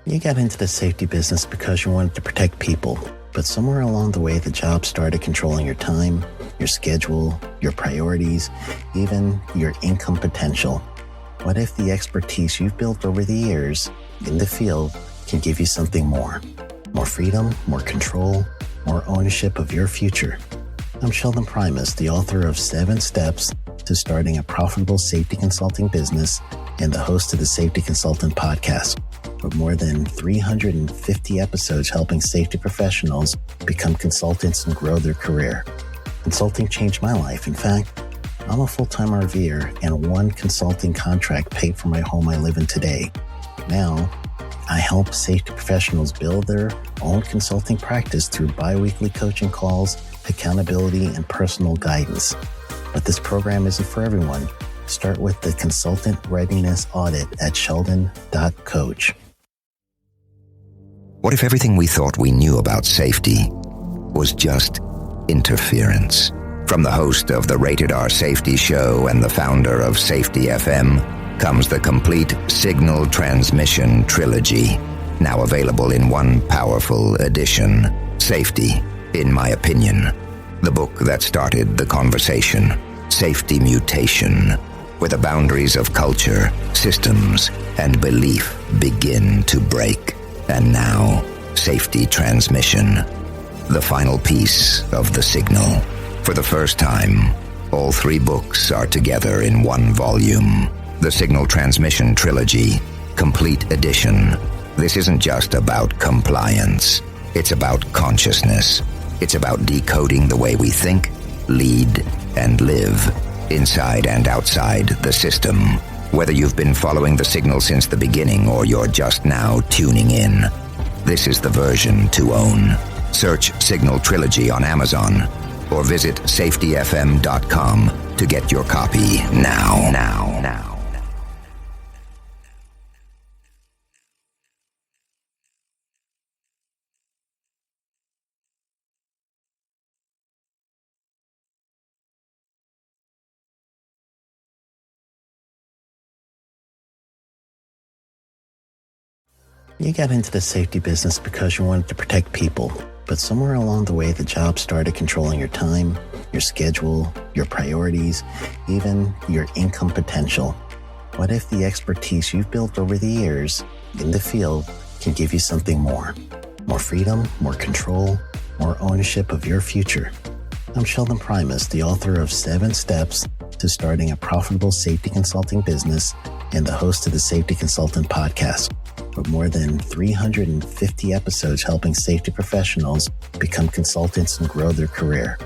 You got into the safety business because you wanted to protect people, but somewhere along the way the job started controlling your time, your schedule, your priorities, even your income potential. What if the expertise you've built over the years in the field can give you something more? More freedom, more control, more ownership of your future. I'm Sheldon Primus, the author of 7 Steps to Starting a Profitable Safety Consulting Business and the host of the Safety Consultant Podcast, with more than 350 episodes helping safety professionals become consultants and grow their career. Consulting changed my life. In fact, I'm a full-time RVer, and one consulting contract paid for my home I live in today. Now, I help safety professionals build their own consulting practice through bi-weekly coaching calls, accountability, and personal guidance. But this program isn't for everyone. Start with the Consultant Readiness Audit at sheldon.coach. What if everything we thought we knew about safety was just interference? From the host of the Rated R Safety Show and the founder of Safety FM comes the complete Signal Transmission Trilogy, now available in one powerful edition. Safety, in my opinion, the book that started the conversation. Safety Mutation, where the boundaries of culture, systems, and belief begin to break. And now, Safety Transmission, the final piece of the signal. For the first time, all 3 books are together in one volume. The Signal Transmission Trilogy, Complete Edition. This isn't just about compliance. It's about consciousness. It's about decoding the way we think, lead, and live, inside and outside the system. Whether you've been following the signal since the beginning or you're just now tuning in, this is the version to own. Search Signal Trilogy on Amazon or visit safetyfm.com to get your copy now. You got into the safety business because you wanted to protect people, but somewhere along the way the job started controlling your time, your schedule, your priorities, even your income potential. What if the expertise you've built over the years in the field can give you something more? More freedom, more control, more ownership of your future. I'm Sheldon Primus, the author of 7 Steps to Starting a Profitable Safety Consulting Business and the host of the Safety Consultant Podcast, with more than 350 episodes helping safety professionals become consultants and grow their career.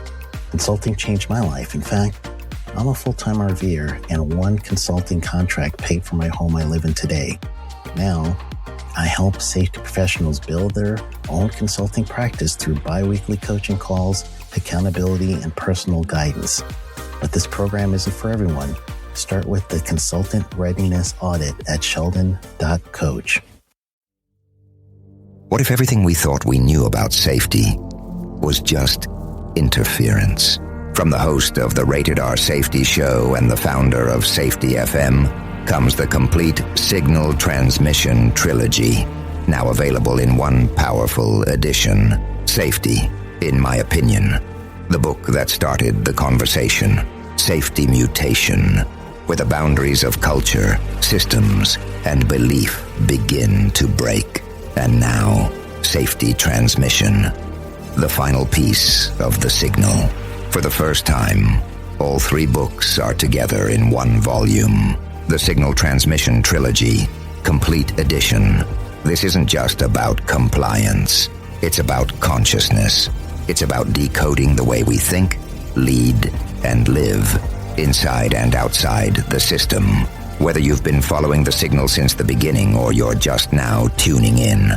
Consulting changed my life. In fact, I'm a full-time RVer, and one consulting contract paid for my home I live in today. Now, I help safety professionals build their own consulting practice through bi-weekly coaching calls, accountability, and personal guidance. But this program isn't for everyone. Start with the Consultant Readiness Audit at sheldon.coach. What if everything we thought we knew about safety was just interference? From the host of the Rated R Safety Show and the founder of Safety FM comes the complete Signal Transmission Trilogy, now available in one powerful edition. Safety, in my opinion, the book that started the conversation. Safety Mutation, where the boundaries of culture, systems, and belief begin to break. And now, Safety Transmission, the final piece of the signal. For the first time, all 3 books are together in one volume. The Signal Transmission Trilogy, Complete Edition. This isn't just about compliance. It's about consciousness. It's about decoding the way we think, lead, and live, inside and outside the system. Whether you've been following the signal since the beginning or you're just now tuning in,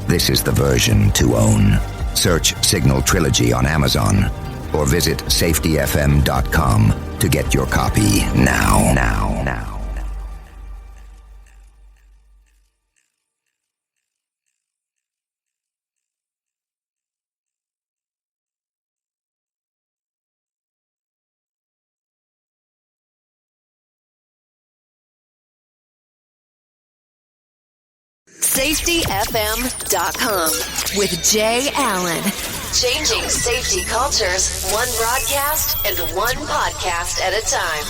this is the version to own. Search Signal Trilogy on Amazon or visit safetyfm.com to get your copy now. SafetyFM.com with Jay Allen. Changing safety cultures, one broadcast and one podcast at a time.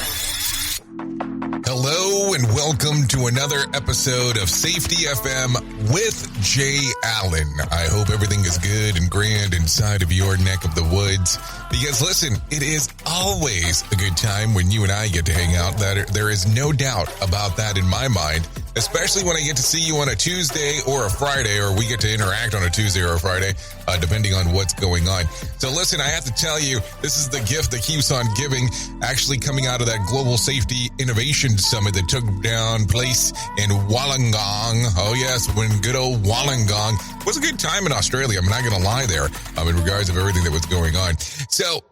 Hello and welcome to another episode of Safety FM with Jay Allen. I hope everything is good and grand inside of your neck of the woods. Because listen, it is always a good time when you and I get to hang out. There is no doubt about that in my mind, especially when I get to see you on a Tuesday or a Friday, or we get to interact on a Tuesday or a Friday, depending on what's going on. So listen, I have to tell you, this is the gift that keeps on giving, actually coming out of that Global Safety Innovation Summit that took down place in Wollongong. Oh yes, when good old Wollongong. It was a good time in Australia, I'm not going to lie there, in regards of everything that was going on. So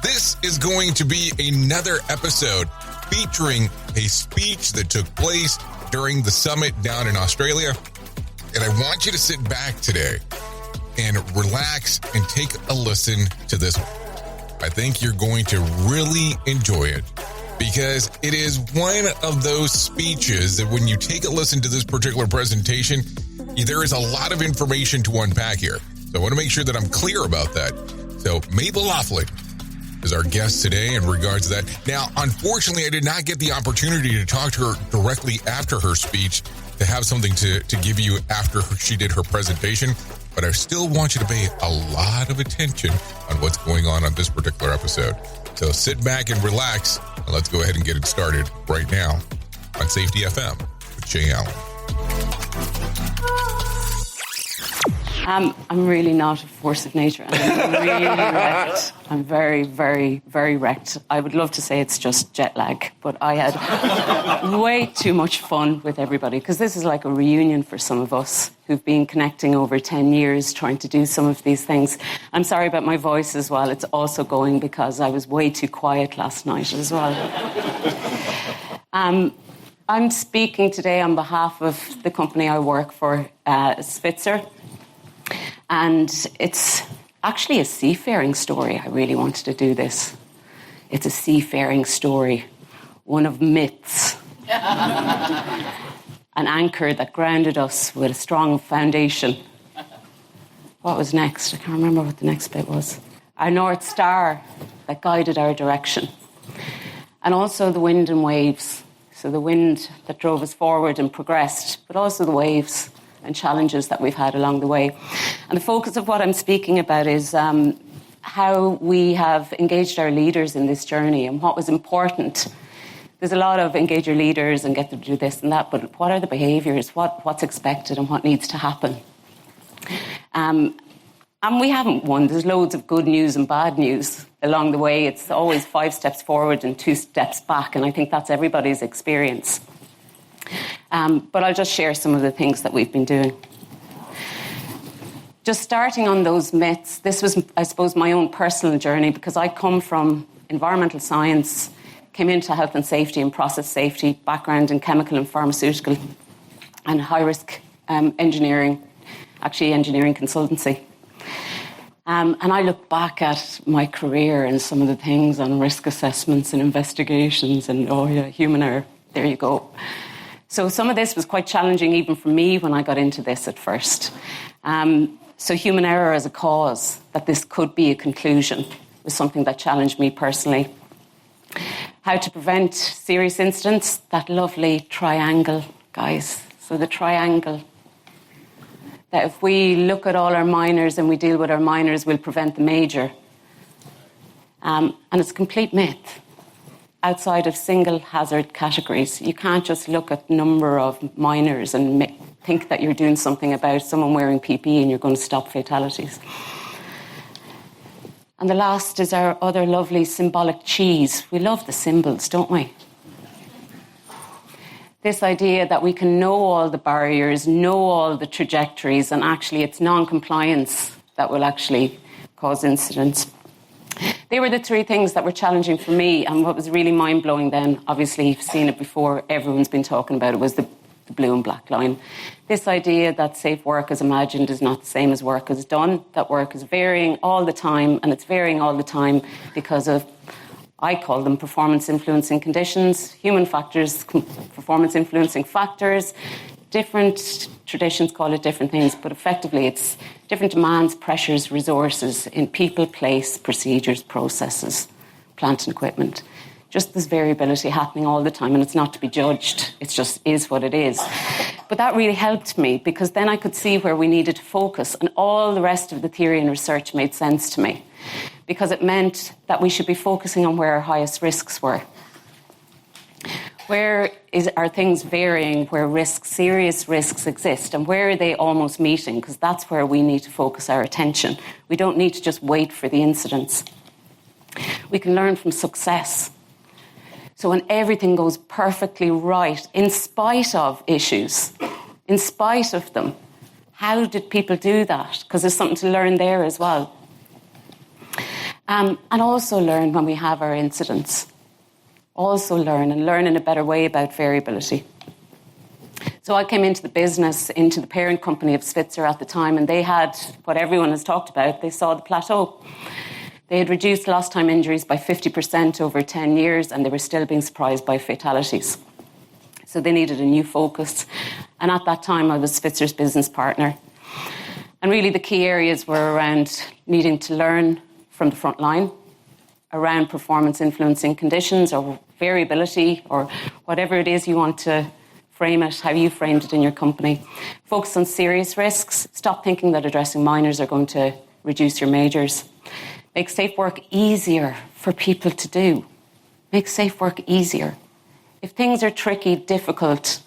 this is going to be another episode featuring a speech that took place during the summit down in Australia. And I want you to sit back today and relax and take a listen to this one. I think you're going to really enjoy it because it is one of those speeches that when you take a listen to this particular presentation, there is a lot of information to unpack here. So I want to make sure that I'm clear about that. So Maeve O'Loughlin is our guest today in regards to that. Now, unfortunately, I did not get the opportunity to talk to her directly after her speech to have something to give you after she did her presentation, but I still want you to pay a lot of attention on what's going on this particular episode. So sit back and relax, and let's go ahead and get it started right now on Safety FM with Jay Allen. I'm really not a force of nature, and I'm really wrecked. I'm very, very, very wrecked. I would love to say it's just jet lag, but I had way too much fun with everybody, because this is like a reunion for some of us who've been connecting over 10 years trying to do some of these things. I'm sorry about my voice as well. It's also going because I was way too quiet last night as well. I'm speaking today on behalf of the company I work for, Svitzer. And it's actually a seafaring story. I really wanted to do this. It's a seafaring story, one of myths. An anchor that grounded us with a strong foundation. What was next? I can't remember what the next bit was. Our North Star that guided our direction. And also the wind and waves. So the wind that drove us forward and progressed, but also the waves and challenges that we've had along the way. And the focus of what I'm speaking about is how we have engaged our leaders in this journey and what was important. There's a lot of engage your leaders and get them to do this and that, but what are the behaviours, what's expected and what needs to happen? And we haven't won. There's loads of good news and bad news along the way. It's always 5 steps forward and 2 steps back, and I think that's everybody's experience. But I'll just share some of the things that we've been doing. Just starting on those myths, this was, I suppose, my own personal journey because I come from environmental science, came into health and safety and process safety, background in chemical and pharmaceutical, and high-risk engineering, actually engineering consultancy. And I look back at my career and some of the things on risk assessments and investigations and, human error, there you go. So some of this was quite challenging even for me when I got into this at first. So human error as a cause, that this could be a conclusion, was something that challenged me personally. How to prevent serious incidents, that lovely triangle, guys. So the triangle, that if we look at all our minors and we deal with our minors, we'll prevent the major. And it's a complete myth. Outside of single hazard categories. You can't just look at number of minors and think that you're doing something about someone wearing PPE and you're going to stop fatalities. And the last is our other lovely symbolic cheese. We love the symbols, don't we? This idea that we can know all the barriers, know all the trajectories, and actually it's non-compliance that will actually cause incidents. They were the 3 things that were challenging for me, and what was really mind-blowing then, obviously you've seen it before, everyone's been talking about it, was the blue and black line. This idea that safe work as imagined is not the same as work as done, that work is varying all the time, and it's varying all the time because of, I call them performance influencing conditions, human factors, performance influencing factors, different traditions call it different things, but effectively it's different demands, pressures, resources in people, place, procedures, processes, plant and equipment. Just this variability happening all the time, and it's not to be judged. It just is what it is. But that really helped me, because then I could see where we needed to focus, and all the rest of the theory and research made sense to me, because it meant that we should be focusing on where our highest risks were. Where are things varying, where serious risks exist, and where are they almost meeting? Because that's where we need to focus our attention. We don't need to just wait for the incidents. We can learn from success. So when everything goes perfectly right, in spite of issues, in spite of them, how did people do that? Because there's something to learn there as well. And also learn when we have our incidents. Also learn in a better way about variability. So I came into the business, into the parent company of Svitzer at the time, and they had what everyone has talked about. They saw the plateau. They had reduced lost time injuries by 50% over 10 years, and they were still being surprised by fatalities. So they needed a new focus. And at that time, I was Svitzer's business partner. And really the key areas were around needing to learn from the front line, around performance influencing conditions or variability or whatever it is you want to frame it, how you framed it in your company. Focus on serious risks. Stop thinking that addressing minors are going to reduce your majors. Make safe work easier for people to do. Make safe work easier. If things are tricky, difficult,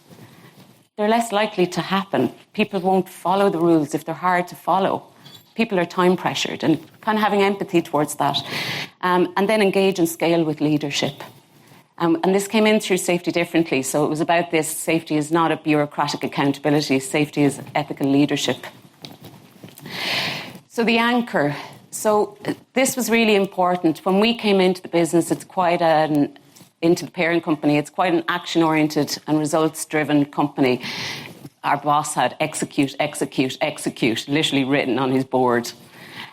they're less likely to happen. People won't follow the rules if they're hard to follow. People are time pressured, and kind of having empathy towards that. And then engage and scale with leadership. And this came in through Safety Differently. So it was about this: safety is not a bureaucratic accountability. Safety is ethical leadership. So the anchor. So this was really important. When we came into the business, into the parent company, it's quite an action-oriented and results-driven company. Our boss had execute, execute, execute, literally written on his board.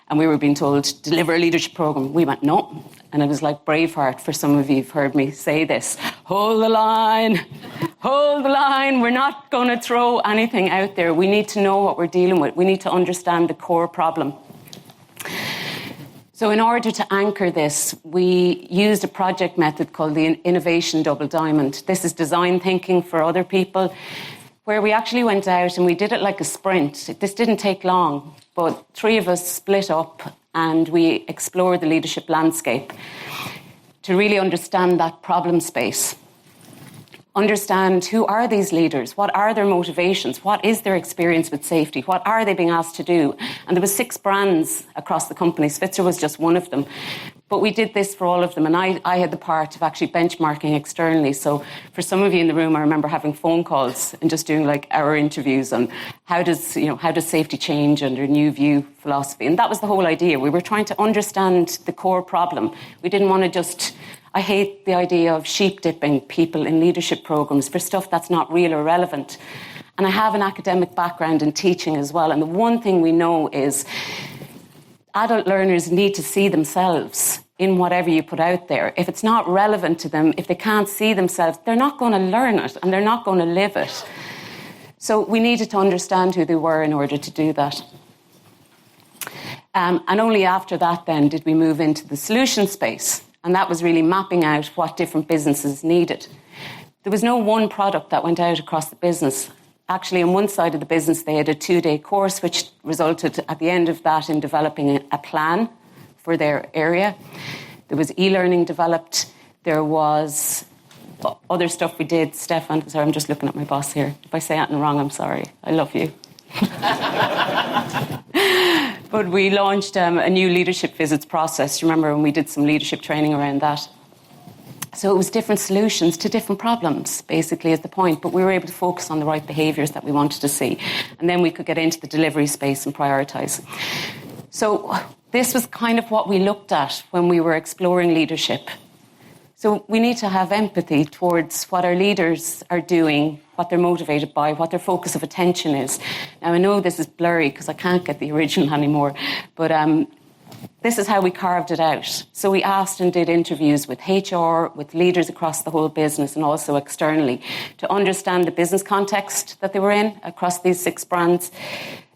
And we were being told, deliver a leadership program. We went, no. And it was like Braveheart, for some of you who've heard me say this. Hold the line. Hold the line. We're not going to throw anything out there. We need to know what we're dealing with. We need to understand the core problem. So in order to anchor this, we used a project method called the Innovation Double Diamond. This is design thinking for other people, where we actually went out and we did it like a sprint. This didn't take long, but 3 of us split up and we explored the leadership landscape to really understand that problem space. Understand, who are these leaders? What are their motivations? What is their experience with safety? What are they being asked to do? And there were 6 brands across the company. Svitzer was just one of them. But we did this for all of them. And I had the part of actually benchmarking externally. So for some of you in the room, I remember having phone calls and just doing like hour interviews on how does safety change under new view philosophy. And that was the whole idea. We were trying to understand the core problem. We didn't want to just... I hate the idea of sheep-dipping people in leadership programs for stuff that's not real or relevant. And I have an academic background in teaching as well. And the one thing we know is adult learners need to see themselves in whatever you put out there. If it's not relevant to them, if they can't see themselves, they're not going to learn it and they're not going to live it. So we needed to understand who they were in order to do that. And only after that then did we move into the solution space. And that was really mapping out what different businesses needed. There was no one product that went out across the business. Actually, on one side of the business, they had a 2-day course, which resulted at the end of that in developing a plan for their area. There was e-learning developed. There was other stuff we did. Stefan, sorry, I'm just looking at my boss here. If I say anything wrong, I'm sorry. I love you. But we launched a new leadership visits process. You remember when we did some leadership training around that? So it was different solutions to different problems, basically, is the point. But we were able to focus on the right behaviours that we wanted to see. And then we could get into the delivery space and prioritise. So this was kind of what we looked at when we were exploring leadership. So we need to have empathy towards what our leaders are doing, what they're motivated by, what their focus of attention is. Now, I know this is blurry because I can't get the original anymore, but this is how we carved it out. So we asked and did interviews with HR, with leaders across the whole business and also externally to understand the business context that they were in across these 6 brands,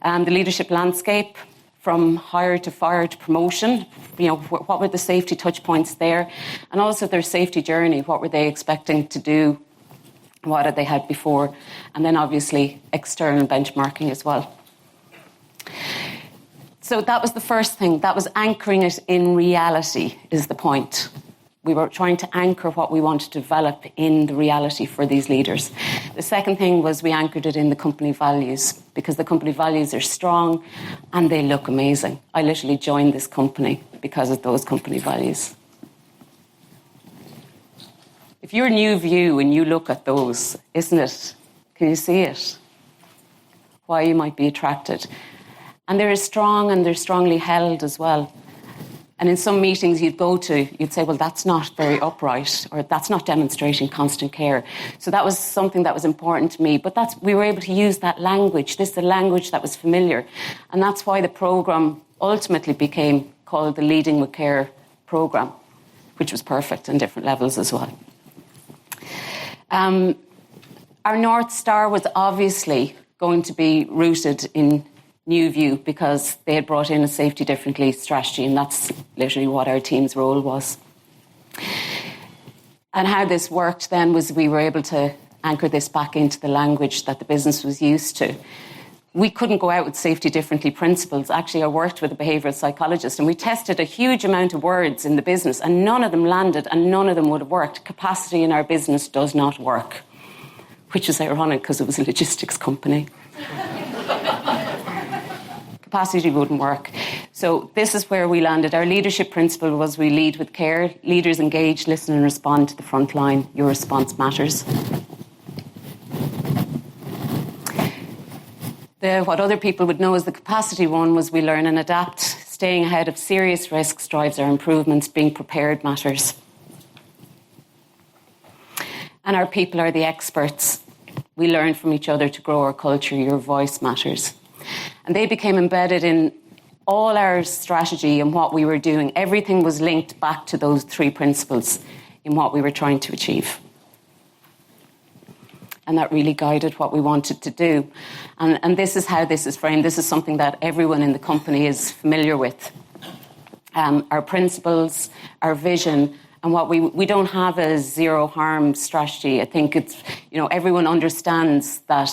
the leadership landscape from hire to fire to promotion, what were the safety touch points there, and also their safety journey, what were they expecting to do, what had they had before, and then obviously external benchmarking as well. So that was the first thing. That was anchoring it in reality is the point. We were trying to anchor what we want to develop in the reality for these leaders. The second thing was we anchored it in the company values, because the company values are strong and they look amazing. I literally joined this company because of those company values. If you're New View and you look at those, isn't it? Can you see it? Why you might be attracted. And they're strong and they're strongly held as well. And in some meetings you'd go to, you'd say, well, that's not very upright, or that's not demonstrating constant care. So that was something that was important to me. But we were able to use that language. This is a language that was familiar. And that's why the programme ultimately became called the Leading with Care programme, which was perfect on different levels as well. Our North Star was obviously going to be rooted in New View, because they had brought in a safety differently strategy, and that's literally what our team's role was. And how this worked then was we were able to anchor this back into the language that the business was used to. We couldn't go out with safety differently principles. Actually, I worked with a behavioural psychologist and we tested a huge amount of words in the business and none of them landed and none of them would have worked. Capacity in our business does not work, which is ironic because it was a logistics company. Capacity wouldn't work. So this is where we landed. Our leadership principle was we lead with care. Leaders engage, listen and respond to the front line. Your response matters. What other people would know as the capacity one was we learn and adapt. Staying ahead of serious risks drives our improvements. Being prepared matters. And our people are the experts. We learn from each other to grow our culture. Your voice matters. And they became embedded in all our strategy and what we were doing. Everything was linked back to those 3 principles in what we were trying to achieve. And that really guided what we wanted to do. And this is how this is framed. This is something that everyone in the company is familiar with. Our principles, our vision, and what we don't have a zero harm strategy. I think it's, everyone understands that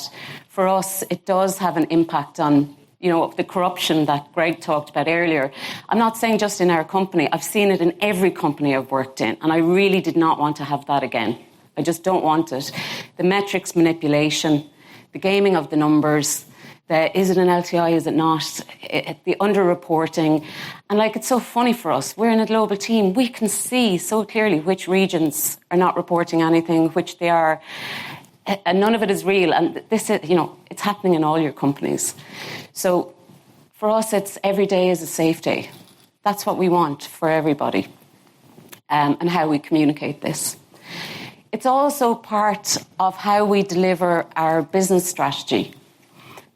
for us, it does have an impact on, the corruption that Greg talked about earlier. I'm not saying just in our company. I've seen it in every company I've worked in. And I really did not want to have that again. I just don't want it. The metrics manipulation, the gaming of the numbers, is it an LTI, is it not, the underreporting. And it's so funny for us. We're in a global team. We can see so clearly which regions are not reporting anything, which they are. And none of it is real. And this is, it's happening in all your companies. So for us, it's every day is a safe day. That's what we want for everybody, and how we communicate this. It's also part of how we deliver our business strategy,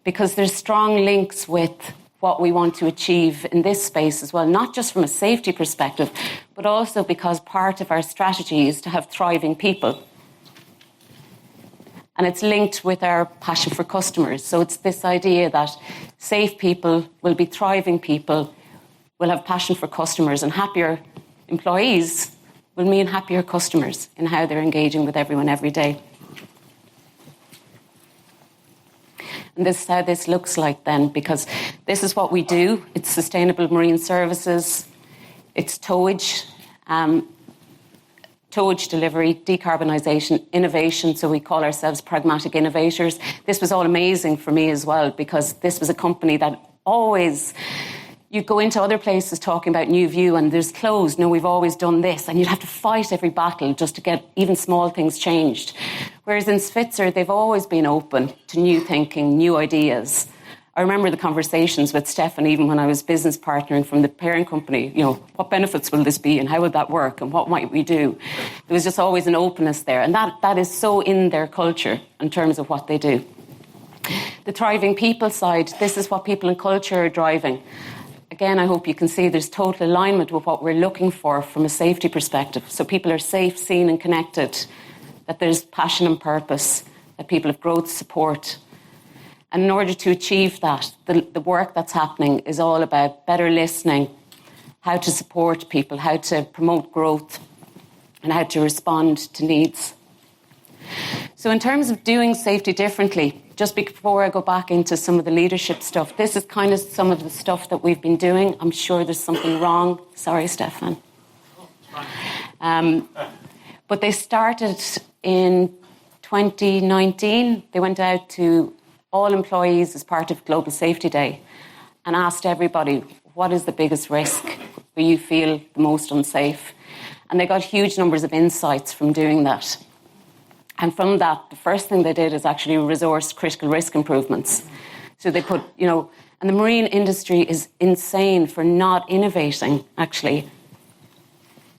because there's strong links with what we want to achieve in this space as well, not just from a safety perspective, but also because part of our strategy is to have thriving people. And it's linked with our passion for customers. So it's this idea that safe people will be thriving people, will have passion for customers, and happier employees will mean happier customers in how they're engaging with everyone every day. And this is how this looks like then, because this is what we do. It's sustainable marine services, it's towage, towage delivery, decarbonisation, innovation. So we call ourselves pragmatic innovators. This was all amazing for me as well, because this was a company that always, you'd go into other places talking about New View and there's closed. No, we've always done this. And you'd have to fight every battle just to get even small things changed. Whereas in Svitzer, they've always been open to new thinking, new ideas. I remember the conversations with Stefan, even when I was business partnering from the parent company, what benefits will this be and how would that work and what might we do? There was just always an openness there. And that is so in their culture in terms of what they do. The thriving people side, this is what people and culture are driving. again, I hope you can see there's total alignment with what we're looking for from a safety perspective. So people are safe, seen and connected, that there's passion and purpose, that people have growth support. And in order to achieve that, the work that's happening is all about better listening, how to support people, how to promote growth, and how to respond to needs. So in terms of doing safety differently, just before I go back into some of the leadership stuff, this is kind of some of the stuff that we've been doing. I'm sure there's something wrong. Sorry, Stefan. But they started in 2019. They went out to all employees as part of Global Safety Day and asked everybody, what is the biggest risk where you feel the most unsafe? And they got huge numbers of insights from doing that. And from that, the first thing they did is actually resource critical risk improvements. So they put, and the marine industry is insane for not innovating, actually.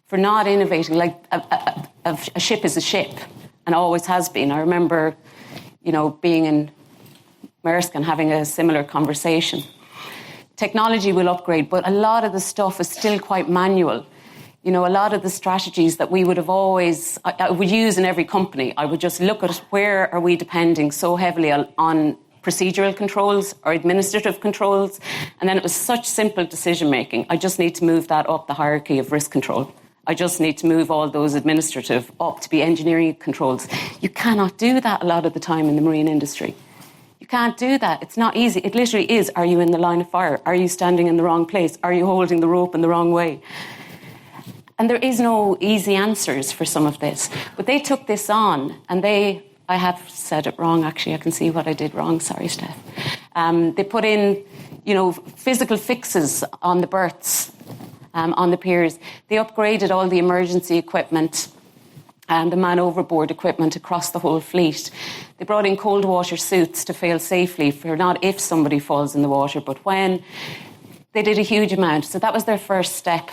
For not innovating. Like a ship is a ship and always has been. I remember, being in Maersk and having a similar conversation. Technology will upgrade, but a lot of the stuff is still quite manual. A lot of the strategies that we would have always, I would use in every company, I would just look at where are we depending so heavily on procedural controls or administrative controls, and then it was such simple decision making. I just need to move that up the hierarchy of risk control. I just need to move all those administrative up to be engineering controls. You cannot do that a lot of the time in the marine industry. You can't do that. It's not easy. It literally is, are you in the line of fire? Are you standing in the wrong place? Are you holding the rope in the wrong way? And there is no easy answers for some of this. But they took this on, and I have said it wrong, actually. I can see what I did wrong. Sorry, Steph. They put in, physical fixes on the berths, on the piers. They upgraded all the emergency equipment and the man overboard equipment across the whole fleet. They brought in cold water suits to fail safely for not if somebody falls in the water, but when. They did a huge amount. So that was their first step.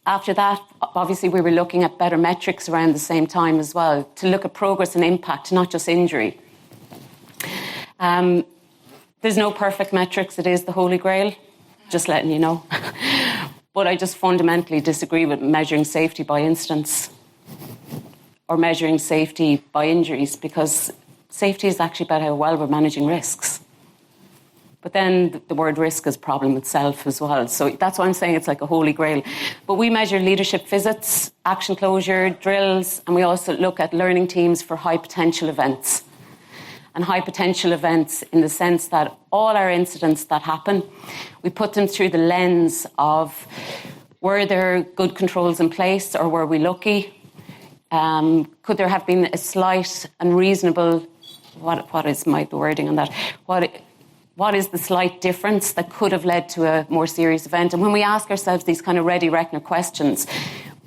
After that, obviously, we were looking at better metrics around the same time as well, to look at progress and impact, not just injury. There's no perfect metrics. It is the Holy Grail, just letting you know. But I just fundamentally disagree with measuring safety by incidents or measuring safety by injuries, because safety is actually about how well we're managing risks. But then the word risk is a problem itself as well. So that's why I'm saying it's like a holy grail. But we measure leadership visits, action closure, drills, and we also look at learning teams for high potential events. And high potential events in the sense that all our incidents that happen, we put them through the lens of, were there good controls in place or were we lucky? Could there have been a slight and reasonable, what is my wording on that? What is the slight difference that could have led to a more serious event? And when we ask ourselves these kind of ready reckoner questions,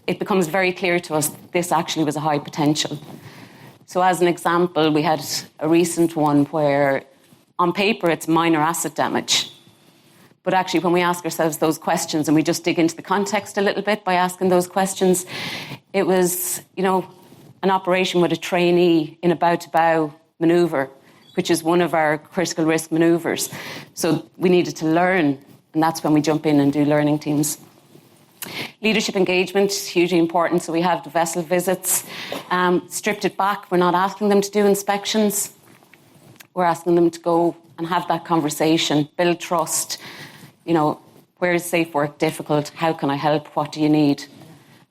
it becomes very clear to us this actually was a high potential. So as an example, we had a recent one where on paper it's minor asset damage. But actually when we ask ourselves those questions and we just dig into the context a little bit by asking those questions, it was, an operation with a trainee in a bow-to-bow manoeuvre, which is one of our critical risk manoeuvres. So we needed to learn, and that's when we jump in and do learning teams. Leadership engagement is hugely important. So we have the vessel visits, stripped it back. We're not asking them to do inspections. We're asking them to go and have that conversation, build trust. Where is safe work difficult? How can I help? What do you need?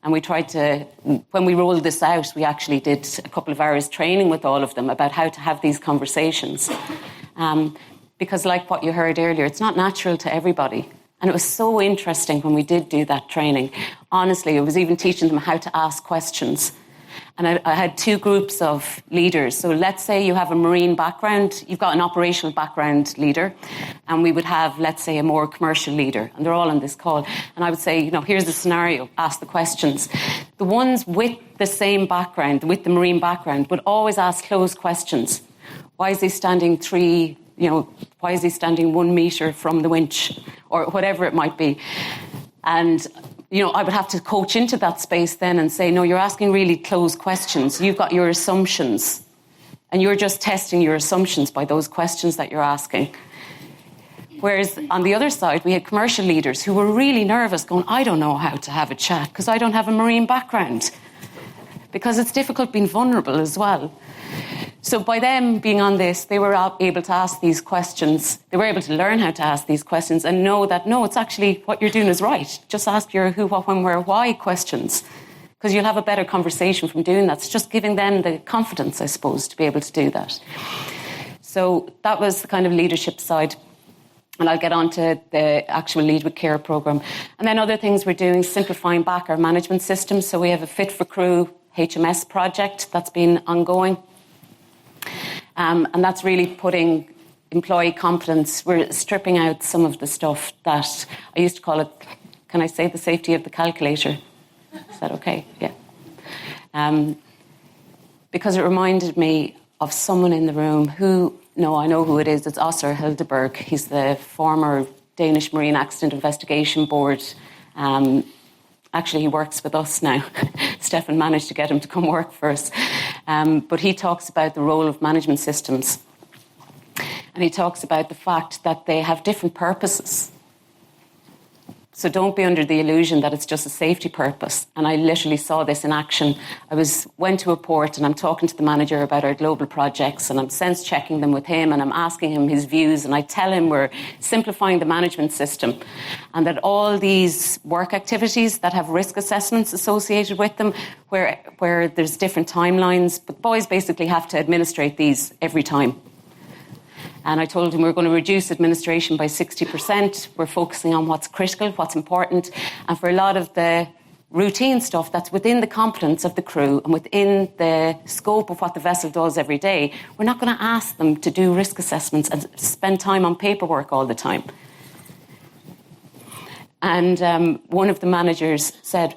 And we tried to, when we rolled this out, we actually did a couple of hours training with all of them about how to have these conversations. Because like what you heard earlier, it's not natural to everybody. And it was so interesting when we did do that training. Honestly, it was even teaching them how to ask questions. And I had two groups of leaders. So let's say you have a marine background, you've got an operational background leader, and we would have, let's say, a more commercial leader. And they're all on this call. And I would say, here's the scenario, ask the questions. The ones with the same background, with the marine background, would always ask closed questions. Why is he standing why is he standing 1 metre from the winch? Or whatever it might be. And I would have to coach into that space then and say, no, you're asking really closed questions. You've got your assumptions. And you're just testing your assumptions by those questions that you're asking. Whereas on the other side, we had commercial leaders who were really nervous going, I don't know how to have a chat because I don't have a marine background. Because it's difficult being vulnerable as well. So by them being on this, they were able to ask these questions. They were able to learn how to ask these questions and know that, no, it's actually what you're doing is right. Just ask your who, what, when, where, why questions. Because you'll have a better conversation from doing that. It's just giving them the confidence, I suppose, to be able to do that. So that was the kind of leadership side. And I'll get on to the actual Lead with Care programme. And then other things we're doing, simplifying back our management system. So we have a Fit for Crew HMS project that's been ongoing. And that's really putting employee confidence. We're stripping out some of the stuff that I used to call it, can I say the safety of the calculator? Is that okay? Yeah. Because it reminded me of someone in the room who, no, I know who it is. It's Oscar Hildeberg. He's the former Danish Marine Accident Investigation Board. Actually, he works with us now. Stefan managed to get him to come work for us. But he talks about the role of management systems. And he talks about the fact that they have different purposes. So don't be under the illusion that it's just a safety purpose. And I literally saw this in action. Went to a port and I'm talking to the manager about our global projects and I'm sense checking them with him and I'm asking him his views and I tell him we're simplifying the management system and that all these work activities that have risk assessments associated with them where there's different timelines, but boys basically have to administrate these every time. And I told him we're going to reduce administration by 60%. We're focusing on what's critical, what's important. And for a lot of the routine stuff that's within the competence of the crew and within the scope of what the vessel does every day, we're not going to ask them to do risk assessments and spend time on paperwork all the time. And one of the managers said,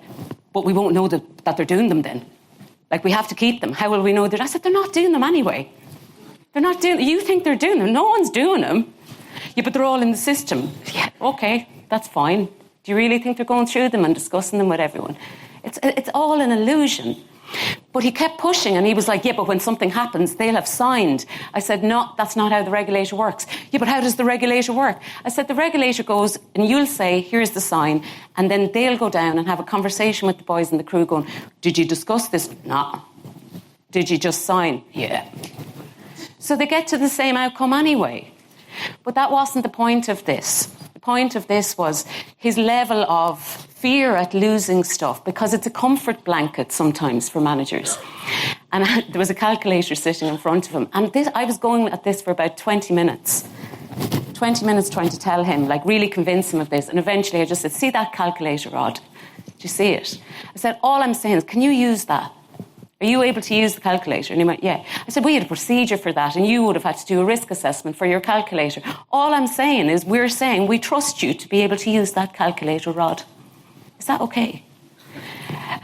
but we won't know that they're doing them then. Like, we have to keep them. How will we know that? I said, they're not doing them anyway. They're not doing. You think they're doing them? No one's doing them. Yeah, but they're all in the system. Yeah, okay, that's fine. Do you really think they're going through them and discussing them with everyone? It's all an illusion. But he kept pushing, and he was like, "Yeah, but when something happens, they'll have signed." I said, "No, that's not how the regulator works." "Yeah, but how does the regulator work?" I said, "The regulator goes, and you'll say, 'Here's the sign,' and then they'll go down and have a conversation with the boys in the crew, going, 'Did you discuss this?' 'No.' 'Did you just sign?' 'Yeah.' So they get to the same outcome anyway. But that wasn't the point of this. The point of this was his level of fear at losing stuff, because it's a comfort blanket sometimes for managers. And there was a calculator sitting in front of him. And I was going at this for about 20 minutes. 20 minutes trying to tell him, like really convince him of this. And eventually I just said, "See that calculator rod? Do you see it?" I said, "All I'm saying is, can you use that? Are you able to use the calculator?" And he went, "Yeah." I said, "We had a procedure for that and you would have had to do a risk assessment for your calculator. All I'm saying is we're saying we trust you to be able to use that calculator rod. Is that okay?"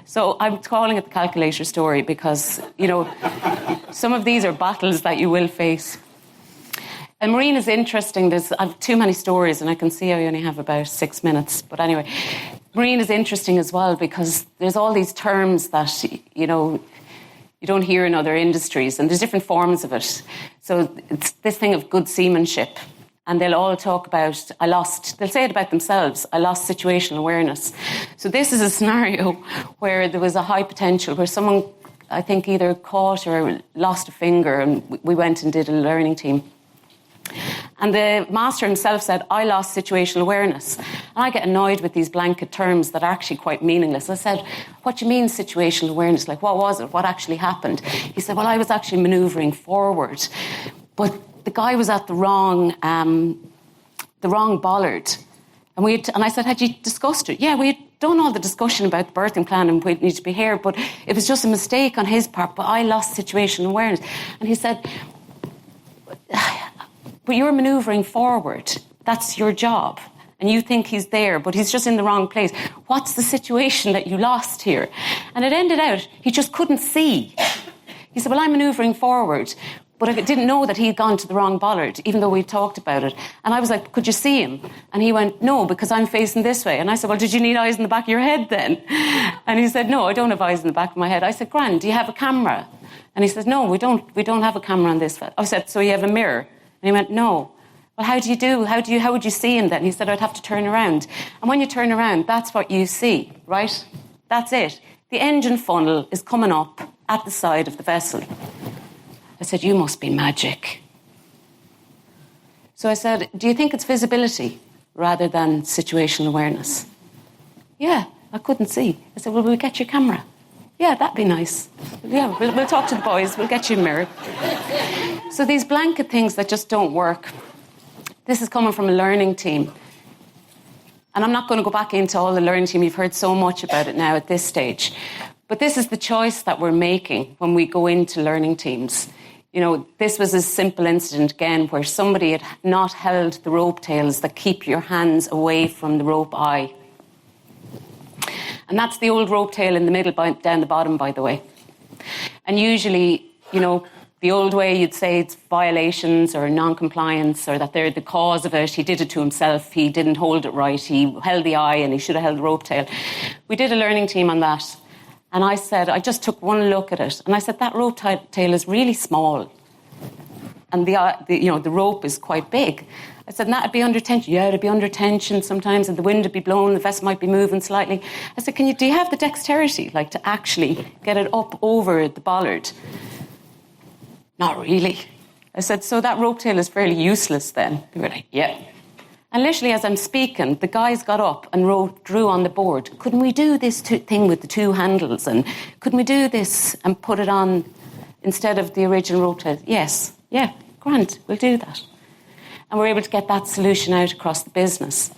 So I'm calling it the calculator story because, some of these are battles that you will face. And marine is interesting. I have too many stories and I can see I only have about 6 minutes. But anyway, marine is interesting as well because there's all these terms that, you don't hear in other industries, and there's different forms of it. So it's this thing of good seamanship. And they'll all talk about, they'll say it about themselves, "I lost situational awareness." So this is a scenario where there was a high potential, where someone, I think, either caught or lost a finger, and we went and did a learning team. And the master himself said, "I lost situational awareness." And I get annoyed with these blanket terms that are actually quite meaningless. I said, "What do you mean situational awareness? Like, what was it? What actually happened?" He said, "Well, I was actually manoeuvring forward, but the guy was at the wrong bollard." And I said, "Had you discussed it?" "Yeah, we had done all the discussion about the berthing plan and we'd need to be here, but it was just a mistake on his part, but I lost situational awareness." And he said, "But you're manoeuvring forward. That's your job. And you think he's there, but he's just in the wrong place. What's the situation that you lost here?" And it ended out, he just couldn't see. He said, "Well, I'm manoeuvring forward, but I didn't know that he'd gone to the wrong bollard, even though we talked about it." And I was like, "Could you see him?" And he went, "No, because I'm facing this way." And I said, "Well, did you need eyes in the back of your head then?" And he said, "No, I don't have eyes in the back of my head." I said, "Grand, do you have a camera?" And he said, "No, we don't have a camera on this." I said, "So you have a mirror?" And he went, "No." Well, how would you see him then? He said, I'd have to turn around. And when you turn around, that's what you see, right? That's it. The engine funnel is coming up at the side of the vessel. I said, you must be magic. So I said, do you think it's visibility rather than situational awareness? Yeah, I couldn't see. I said, well, we'll get your camera. Yeah, that'd be nice. Yeah, we'll talk to the boys. We'll get you a mirror. So these blanket things that just don't work. This is coming from a learning team. And I'm not going to go back into all the learning team. You've heard so much about it now at this stage. But this is the choice that we're making when we go into learning teams. You know, this was a simple incident, again, where somebody had not held the rope tails that keep your hands away from the rope eye. And that's the old rope tail in the middle, down the bottom, by the way. And usually, you know, the old way you'd say it's violations or non-compliance or that they're the cause of it. He did it to himself. He didn't hold it right. He held the eye and he should have held the rope tail. We did a learning team on that. And I said, I just took one look at it. And I said, that rope tail is really small. And the rope is quite big. I said, that'd be under tension. Yeah, it'd be under tension sometimes, and the wind would be blowing, the vessel might be moving slightly. I said, do you have the dexterity, like to actually get it up over the bollard? Not really. I said, so that rope tail is fairly useless then? They were like, yeah. And literally as I'm speaking, the guys got up and drew on the board. Couldn't we do this thing with the two handles? And couldn't we do this and put it on instead of the original rope tail? Yes. Yeah, grand, we'll do that. And we're able to get that solution out across the business.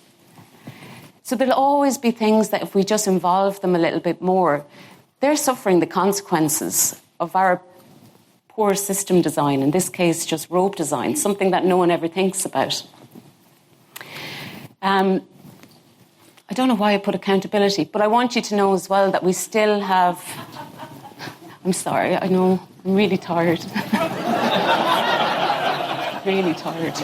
So there'll always be things that if we just involve them a little bit more, they're suffering the consequences of our poor system design, in this case just rope design, something that no one ever thinks about. I don't know why I put accountability, but I want you to know as well that we still have... I'm sorry, I know, I'm really tired. Really tired.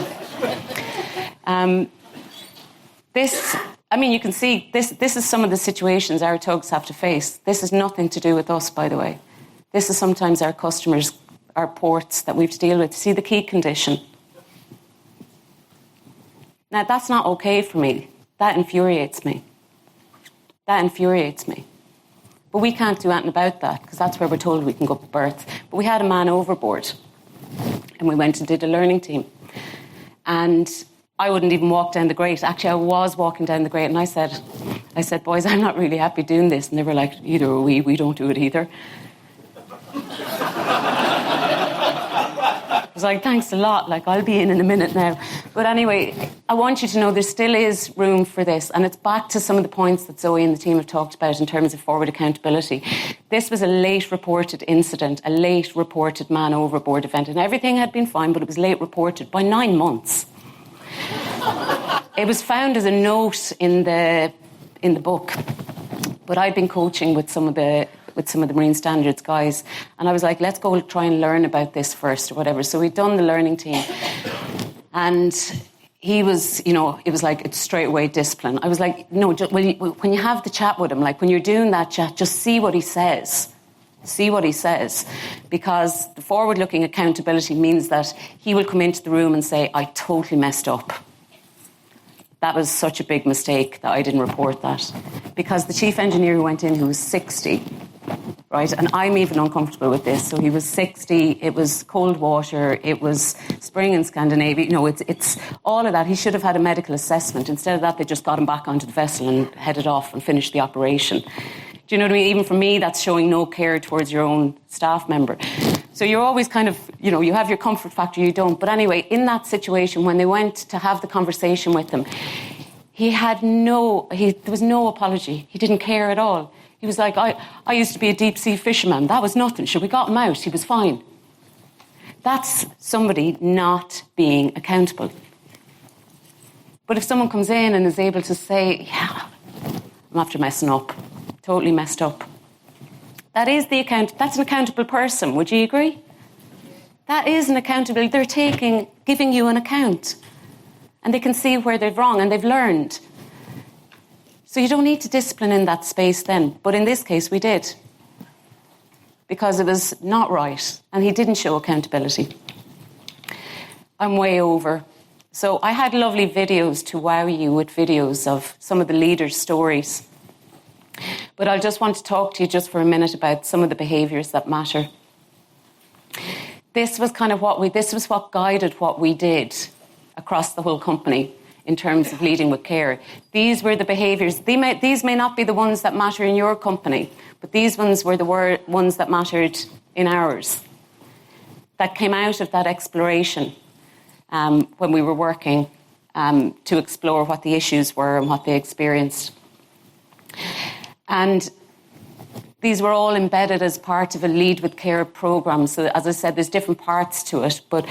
You can see this is some of the situations our tugs have to face. This is nothing to do with us, by the way. This is sometimes our customers, our ports that we have to deal with. See the key condition. Now, that's not okay for me. That infuriates me. But we can't do anything about that because that's where we're told we can go up berth. But we had a man overboard and we went and did a learning team. And I wouldn't even walk down the grate. Actually, I was walking down the grate and I said, boys, I'm not really happy doing this. And they were like, either are we don't do it either. I was like, thanks a lot, like I'll be in a minute now. But anyway, I want you to know there still is room for this, and it's back to some of the points that Zoe and the team have talked about in terms of forward accountability. This was a late reported incident, a late reported man overboard event, and everything had been fine, but it was late reported by 9 months. It was found as a note in the book, but I'd been coaching with some of the Marine Standards guys. And I was like, let's go try and learn about this first or whatever. So we'd done the learning team. And he was, it was like, it's straight away discipline. I was like, no, when you have the chat with him, like when you're doing that chat, just see what he says. See what he says. Because the forward-looking accountability means that he will come into the room and say, I totally messed up. That was such a big mistake that I didn't report that. Because the chief engineer who went in, who was 60, right, and I'm even uncomfortable with this, so he was 60, it was cold water, it was spring in Scandinavia, it's all of that. He should have had a medical assessment. Instead of that, they just got him back onto the vessel and headed off and finished the operation. Do you know what I mean? Even for me, that's showing no care towards your own staff member. So you're always kind of, you have your comfort factor, you don't. But anyway, in that situation, when they went to have the conversation with him, there was no apology. He didn't care at all. He was like, I used to be a deep sea fisherman. That was nothing. Sure, we got him out. He was fine. That's somebody not being accountable. But if someone comes in and is able to say, yeah, I'm after messing up, totally messed up. That's an accountable person. Would you agree? That is an accountability. They're giving you an account. And they can see where they're wrong and they've learned. So you don't need to discipline in that space then. But in this case, we did. Because it was not right. And he didn't show accountability. I'm way over. So I had lovely videos to wow you with videos of some of the leaders' stories. But I just want to talk to you just for a minute about some of the behaviours that matter. This was what guided what we did across the whole company in terms of leading with care. These were the behaviours. These may not be the ones that matter in your company, but these ones were the ones that mattered in ours, that came out of that exploration when we were working to explore what the issues were and what they experienced. And these were all embedded as part of a Lead with Care programme. So as I said, there's different parts to it, but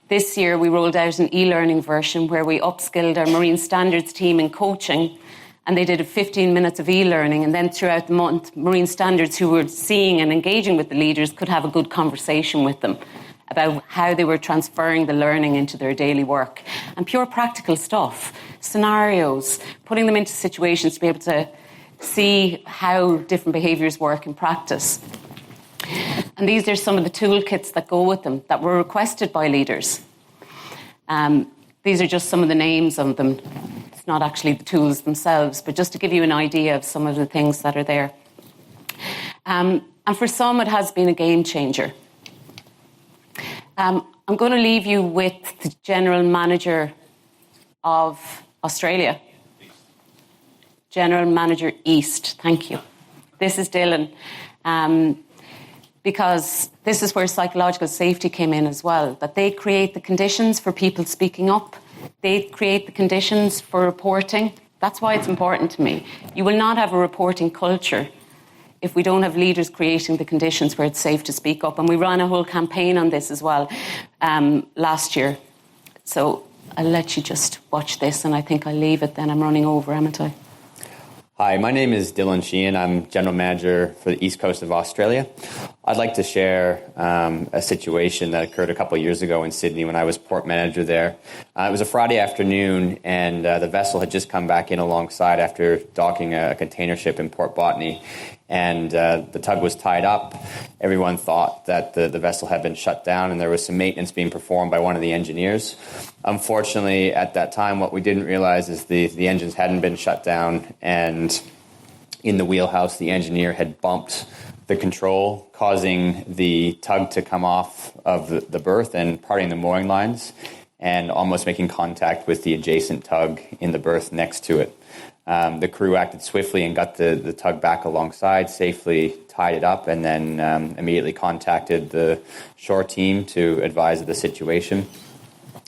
this year we rolled out an e-learning version where we upskilled our marine standards team in coaching, and they did 15 minutes of e-learning, and then throughout the month, marine standards who were seeing and engaging with the leaders could have a good conversation with them about how they were transferring the learning into their daily work. And pure practical stuff, scenarios, putting them into situations to be able to see how different behaviours work in practice. And these are some of the toolkits that go with them that were requested by leaders. These are just some of the names of them. It's not actually the tools themselves, but just to give you an idea of some of the things that are there. And for some, it has been a game changer. I'm going to leave you with the General Manager of Australia. General Manager East, thank you. This is Dylan. Because this is where psychological safety came in as well, that they create the conditions for people speaking up. They create the conditions for reporting. That's why it's important to me. You will not have a reporting culture if we don't have leaders creating the conditions where it's safe to speak up. And we ran a whole campaign on this as well last year. So I'll let you just watch this, and I think I'll leave it then. I'm running over, haven't I? Hi, my name is Dylan Sheehan. I'm General Manager for the East Coast of Australia. I'd like to share a situation that occurred a couple of years ago in Sydney when I was port manager there. It was a Friday afternoon, and the vessel had just come back in alongside after docking a container ship in Port Botany. And the tug was tied up. Everyone thought that the vessel had been shut down, and there was some maintenance being performed by one of the engineers. Unfortunately, at that time, what we didn't realize is the engines hadn't been shut down, and in the wheelhouse, the engineer had bumped the control, causing the tug to come off of the berth and parting the mooring lines, and almost making contact with the adjacent tug in the berth next to it. The crew acted swiftly and got the tug back alongside, safely tied it up, and then immediately contacted the shore team to advise of the situation.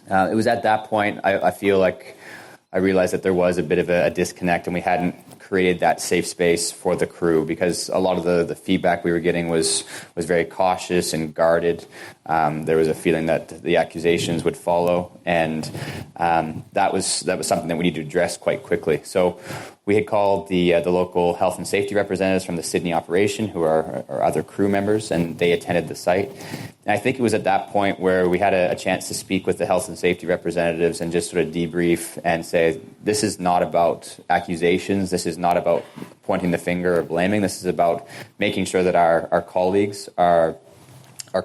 It was at that point I feel like I realized that there was a bit of a disconnect, and we hadn't created that safe space for the crew, because a lot of the feedback we were getting was very cautious and guarded. There was a feeling that the accusations would follow, and that was something that we needed to address quite quickly. So we had called the local health and safety representatives from the Sydney operation, who are our other crew members, and they attended the site. And I think it was at that point where we had a chance to speak with the health and safety representatives and just sort of debrief and say, this is not about accusations, this is not about pointing the finger or blaming, this is about making sure that our colleagues are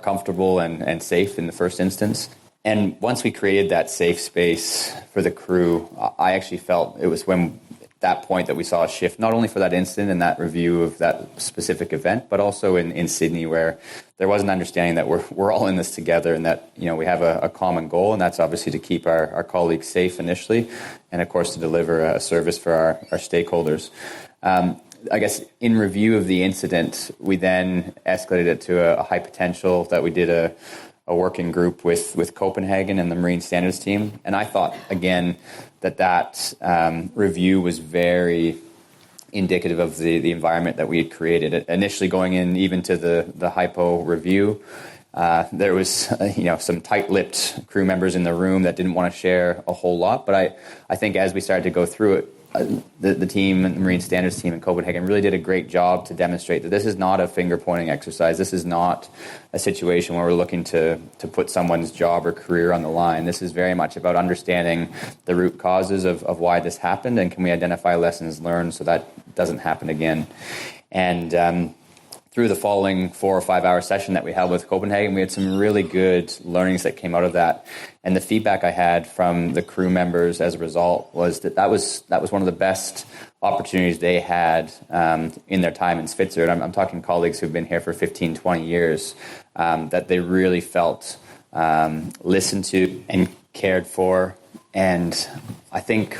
comfortable and safe in the first instance. And once we created that safe space for the crew, I actually felt it was when that point that we saw a shift, not only for that incident and that review of that specific event, but also in Sydney, where there was an understanding that we're all in this together, and that we have a common goal, and that's obviously to keep our colleagues safe initially, and of course to deliver a service for our stakeholders. I guess in review of the incident, we then escalated it to a high potential that we did a working group with Copenhagen and the Marine Standards team. And I thought, again, that review was very indicative of the environment that we had created. Initially going in even to the hypo review, there was some tight-lipped crew members in the room that didn't want to share a whole lot. But I think as we started to go through it, the team, the Marine Standards team in Copenhagen, really did a great job to demonstrate that this is not a finger-pointing exercise. This is not a situation where we're looking to put someone's job or career on the line. This is very much about understanding the root causes of why this happened, and can we identify lessons learned so that doesn't happen again. And through the following 4 or 5 hour session that we held with Copenhagen, we had some really good learnings that came out of that. And the feedback I had from the crew members as a result was that was one of the best opportunities they had in their time in Svitzer. And I'm talking colleagues who've been here for 15, 20 years, that they really felt listened to and cared for. And I think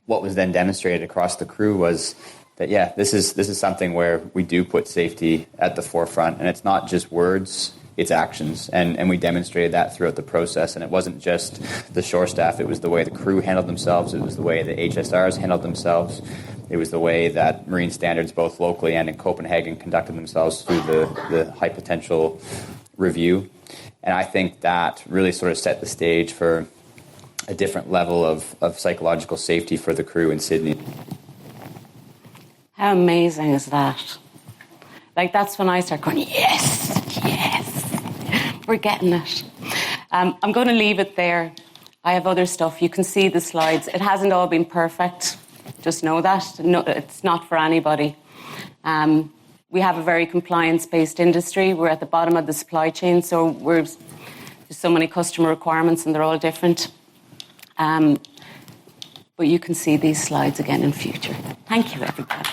what was then demonstrated across the crew was that, yeah, this is something where we do put safety at the forefront, and it's not just words, it's actions. And we demonstrated that throughout the process. And it wasn't just the shore staff, it was the way the crew handled themselves, it was the way the HSRs handled themselves, it was the way that Marine Standards, both locally and in Copenhagen, conducted themselves through the high potential review. And I think that really sort of set the stage for a different level of psychological safety for the crew in Sydney. How amazing is that? Like, that's when I start going, yes, we're getting it. I'm going to leave it there. I have other stuff. You can see the slides. It hasn't all been perfect. Just know that. No, it's not for anybody. We have a very compliance-based industry. We're at the bottom of the supply chain, so there's so many customer requirements and they're all different. But you can see these slides again in future. Thank you, everybody.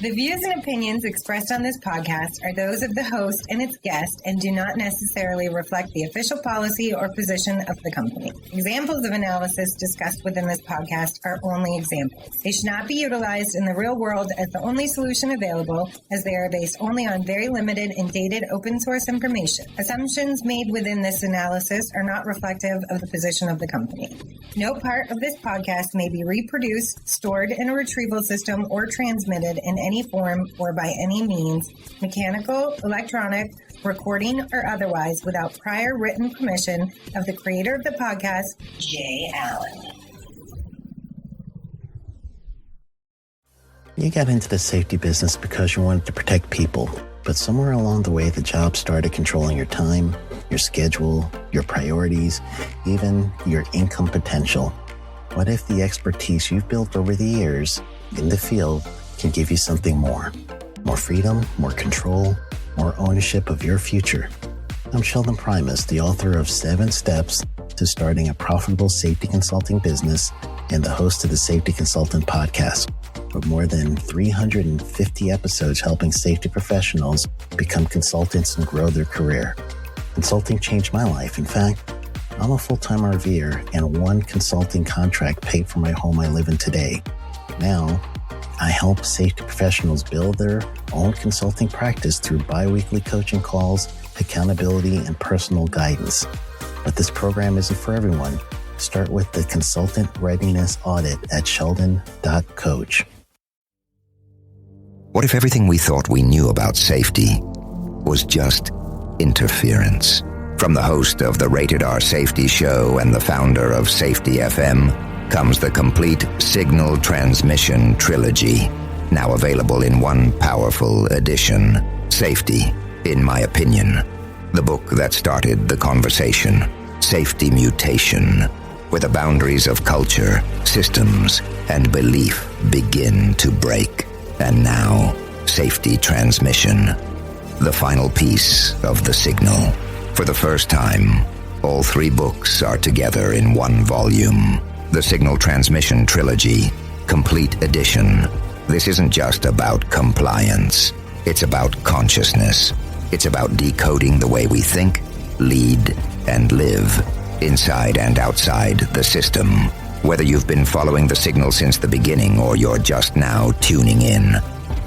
The views and opinions expressed on this podcast are those of the host and its guest and do not necessarily reflect the official policy or position of the company. Examples of analysis discussed within this podcast are only examples. They should not be utilized in the real world as the only solution available, as they are based only on very limited and dated open source information. Assumptions made within this analysis are not reflective of the position of the company. No part of this podcast may be reproduced, stored in a retrieval system, or transmitted in any form or by any means, mechanical, electronic, recording, or otherwise, without prior written permission of the creator of the podcast, Jay Allen. You got into the safety business because you wanted to protect people, but somewhere along the way, the job started controlling your time, your schedule, your priorities, even your income potential. What if the expertise you've built over the years in the field can give you something more? More freedom, more control, more ownership of your future. I'm Sheldon Primus, the author of 7 Steps to Starting a Profitable Safety Consulting Business and the host of the Safety Consultant Podcast, with more than 350 episodes helping safety professionals become consultants and grow their career. Consulting changed my life. In fact, I'm a full-time RVer, and one consulting contract paid for my home I live in today. Now, I help safety professionals build their own consulting practice through bi-weekly coaching calls, accountability, and personal guidance. But this program isn't for everyone. Start with the Consultant Readiness Audit at sheldon.coach. What if everything we thought we knew about safety was just interference? From the host of the Rated R Safety Show and the founder of Safety FM comes the complete signal transmission trilogy, now available in one powerful edition. Safety, in my opinion, the book that started the conversation. Safety Mutation, where the boundaries of culture, systems, and belief begin to break. And now, Safety Transmission, the final piece of the signal. For the first time, all 3 books are together in one volume. The Signal Transmission Trilogy, Complete Edition. This isn't just about compliance. It's about consciousness. It's about decoding the way we think, lead, and live, inside and outside the system. Whether you've been following the signal since the beginning or you're just now tuning in,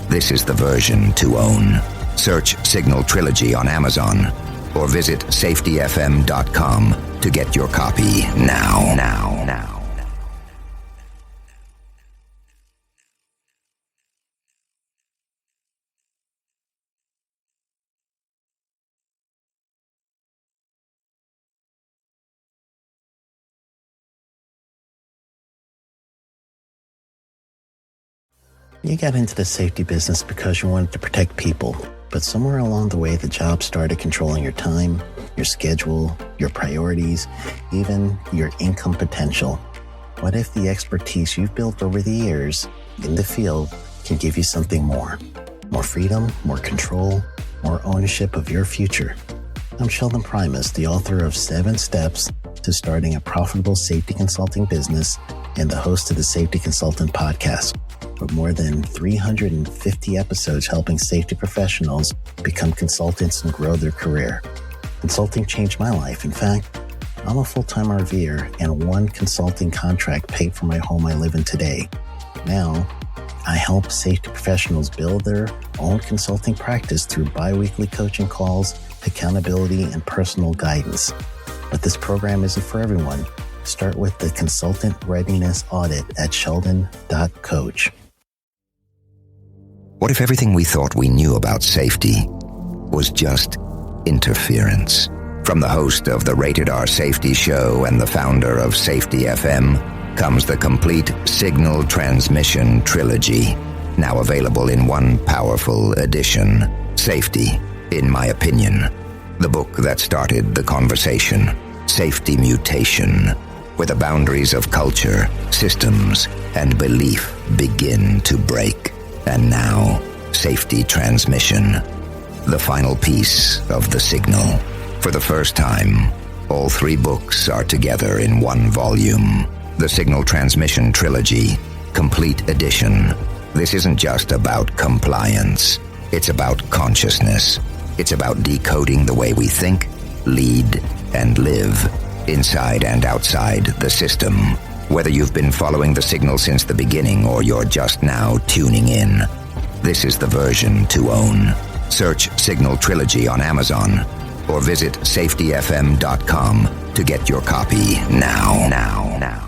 this is the version to own. Search Signal Trilogy on Amazon or visit safetyfm.com to get your copy now. You got into the safety business because you wanted to protect people, but somewhere along the way, the job started controlling your time, your schedule, your priorities, even your income potential. What if the expertise you've built over the years in the field can give you something more. More freedom, more control, more ownership of your future. I'm Sheldon Primus, the author of 7 Steps to Starting a Profitable Safety Consulting Business and the host of the Safety Consultant Podcast, with more than 350 episodes helping safety professionals become consultants and grow their career. Consulting changed my life. In fact, I'm a full-time RVer, and one consulting contract paid for my home I live in today. Now, I help safety professionals build their own consulting practice through bi-weekly coaching calls, accountability, and personal guidance. But this program isn't for everyone. Start with the Consultant Readiness Audit at sheldon.coach. What if everything we thought we knew about safety was just interference? From the host of the Rated R Safety Show and the founder of Safety FM comes the complete signal transmission trilogy, now available in one powerful edition. Safety, in my opinion, the book that started the conversation. Safety Mutation, where the boundaries of culture, systems, and belief begin to break. And now, Safety Transmission, the final piece of the signal. For the first time, all 3 books are together in one volume. The Signal Transmission Trilogy, Complete Edition. This isn't just about compliance. It's about consciousness. It's about decoding the way we think, lead, and live, inside and outside the system. Whether you've been following the signal since the beginning or you're just now tuning in, this is the version to own. Search Signal Trilogy on Amazon or visit safetyfm.com to get your copy now.